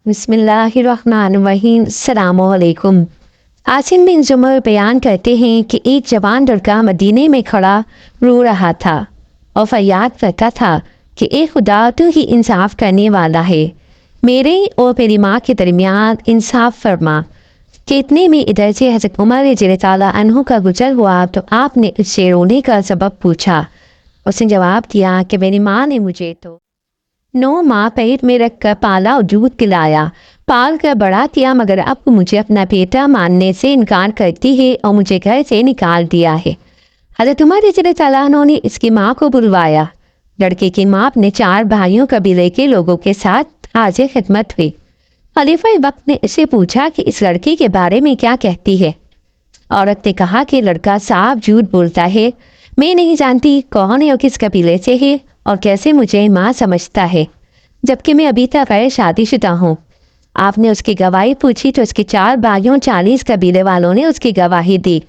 बिस्मिल्लाहिर्रहमानिर्रहीम। अस्सलामु अलैकुम। आसिम बिन जुमर बयान करते हैं कि एक जवान लड़का मदीने में खड़ा रो रहा था और फरियाद करता था कि ए खुदा, तू ही इंसाफ करने वाला है, मेरे और मेरी माँ के दरमियान इंसाफ फरमा। कि इतने में इधर से हज़रत उमर रज़ी ताला अन्हु का गुजर हुआ तो आपने उससे रोने का सबब पूछा। उसने जवाब दिया कि मेरी माँ ने मुझे तो 9 माह पेट में रख कर पाला और दूध पिलाया, पाल कर बड़ा किया, मगर अब मुझे अपना बेटा मानने से इनकार करती है और मुझे घर से निकाल दिया है। हज़रत उमर रज़ी ताला अन्हु ने इसकी माँ को बुलवाया। लड़के की माँ अपने 4 भाइयों कबीले के लोगों के साथ हाजिर खिदमत हुई। खलीफा वक्त ने इससे पूछा कि इस लड़के के बारे में क्या कहती है। औरत ने कहा कि लड़का साफ झूठ बोलता है, मैं नहीं जानती कौन है और किस कबीले से है और कैसे मुझे माँ समझता है, जबकि मैं अभी तक गैर शादीशुदा हूँ। आपने उसकी गवाही पूछी तो उसके 4 भाइयों 40 कबीले वालों ने उसकी गवाही दी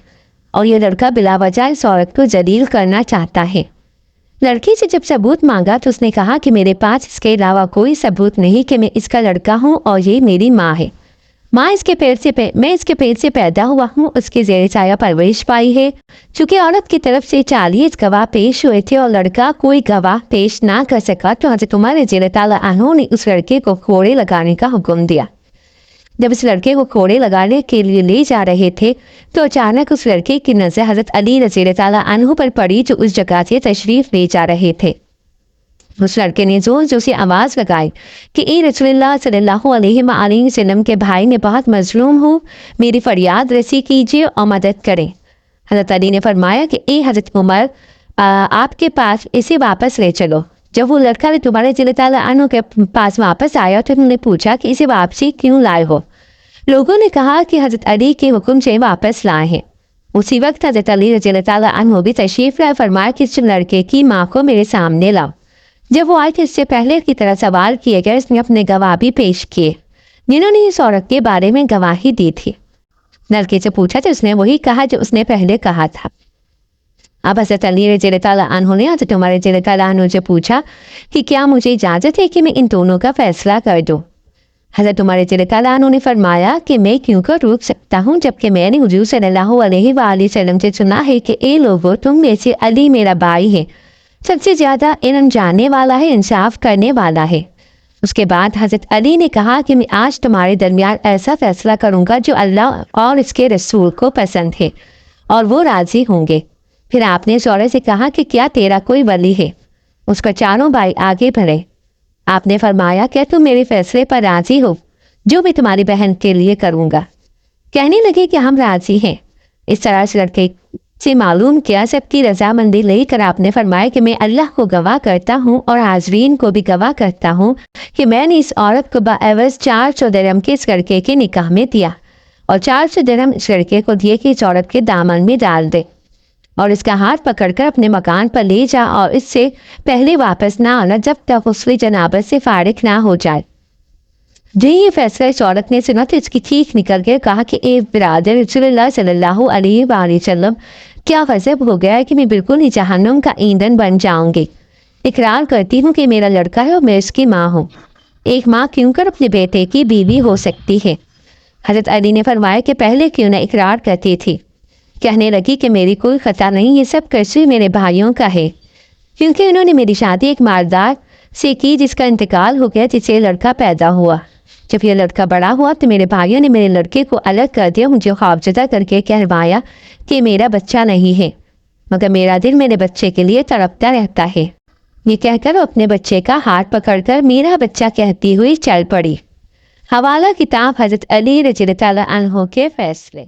और ये लड़का बिला वजह इस औरत को जलील करना चाहता है। लड़की से जब सबूत मांगा तो उसने कहा कि मेरे पास इसके अलावा कोई सबूत नहीं कि मैं इसका लड़का हूँ और ये मेरी माँ है। माँ मैं इसके पेट से पैदा हुआ हूँ, उसके ज़ेर साया परवरिश पाई है। चूँकि औरत की तरफ से 40 गवाह पेश हुए थे और लड़का कोई गवाह पेश ना कर सका तो हज़रत उमर रज़ी ताला अन्हु ने उस लड़के को कोड़े लगाने का हुक्म दिया। जब इस लड़के को कोड़े लगाने के लिए ले जा रहे थे तो अचानक उस लड़के की नज़र हज़रत अली रज़ी ताला अन्हु पर पड़ी जो उस जगह से तशरीफ़ ले जा रहे थे। उस लड़के ने जोर जोर से आवाज़ लगाई कि ए रसूलुल्लाह सल्लल्लाहु अलैहि वसल्लम के भाई ने बहुत मजलूम हूँ, मेरी फरियाद रसी कीजिए और मदद करें। हज़रत अली ने फरमाया कि ए हज़रत उमर, आपके पास इसे वापस ले चलो। जब वो लड़का तुम्हारे रज़ी ताला अन्हु के पास वापस आया तो उन्होंने पूछा कि इसे वापसी क्यों लाए हो। लोगों ने कहा कि हज़रत अली के हुक्म से वापस लाए हैं। उसी वक्त हज़रत अली रज़ी ताला अन्हु भी तशरीफ़ लाए, फरमाया कि इस लड़के की माँ को मेरे सामने लाओ। जब वो आए थे इससे पहले की तरह सवाल किए गए, इसने अपने गवाह भी पेश किए जिन्होंने इस औरत के बारे में गवाही दी थी। लड़के से पूछा तो उसने वही कहा जो उसने पहले कहा था। अब हज़रत अली रज़ी ताला अन्हु ने हज़रत उमर रज़ी ताला अन्हु से पूछा कि क्या मुझे इजाज़त है कि मैं इन दोनों का फैसला कर दूँ। हज़रत उमर रज़ी ताला अन्हु ने फरमाया कि मैं क्यों कर रोक सकता हूँ, जबकि मैंने हुजूर सल्लल्लाहु अलैहि वसल्लम से सुना है कि ए लोगों, तुम में से अली मेरा भाई है, सबसे ज़्यादा इल्म जानने वाला है, इंसाफ करने वाला है। उसके बाद हज़रत अली ने कहा कि मैं आज तुम्हारे दरमियान ऐसा फैसला करूँगा जो अल्लाह और इसके रसूल को पसंद है और वो राज़ी होंगे। फिर आपने इस औरत से कहा कि क्या तेरा कोई वली है। उसका 4 भाई आगे बढ़े। आपने फरमाया क्या तुम मेरे फैसले पर राज़ी हो जो मैं तुम्हारी बहन के लिए करूँगा। कहने लगे कि हम राज़ी हैं। इस तरह से लड़के से मालूम किया सबकी रजामंदी लेकर आपने फरमाया कि मैं अल्लाह को गवाह करता हूँ और हाजरीन को भी गवाह करता हूँ कि मैंने इस औरत को बाएवज़ 400 दिरहम के इस लड़के के निकाह में दिया और 400 दिरहम इस लड़के को दिए कि इस औरत के दामन में डाल दे और इसका हाथ पकड़कर अपने मकान पर ले जा और इससे पहले वापस ना आना जब तक उसकी जनाबत से फारिग ना हो जाए। जो ये फैसला इस औरत ने सुना तो इसकी चीख निकल के कहा कि ए बिरादर रसूलुल्लाह सल्लल्लाहु अलैहि वसल्लम, क्या गज़ब हो गया है कि मैं बिल्कुल ही जहन्नुम का ईंधन बन जाऊंगी। इकरार करती हूँ कि मेरा लड़का है और मैं इसकी माँ हूँ। एक माँ क्यों कर अपने बेटे की बीवी हो सकती है। हज़रत अली ने फरमाया कि पहले क्यों न इकरार करती थी। कहने लगी कि मेरी कोई खता नहीं, ये सब कर्ज़ मेरे भाइयों का है, क्योंकि उन्होंने मेरी शादी एक मालदार से की जिसका इंतकाल हो गया, जिससे लड़का पैदा हुआ। जब यह लड़का बड़ा हुआ तो मेरे भाइयों ने मेरे लड़के को अलग कर दिया, मुझे खौफजदा करके कहवाया कि मेरा बच्चा नहीं है, मगर मेरा दिल मेरे बच्चे के लिए तड़पता रहता है। ये कहकर अपने बच्चे का हाथ पकड़कर मेरा बच्चा कहती हुई चल पड़ी। हवाला किताब हज़रत अली रज़ी ताला अन्हु के फैसले।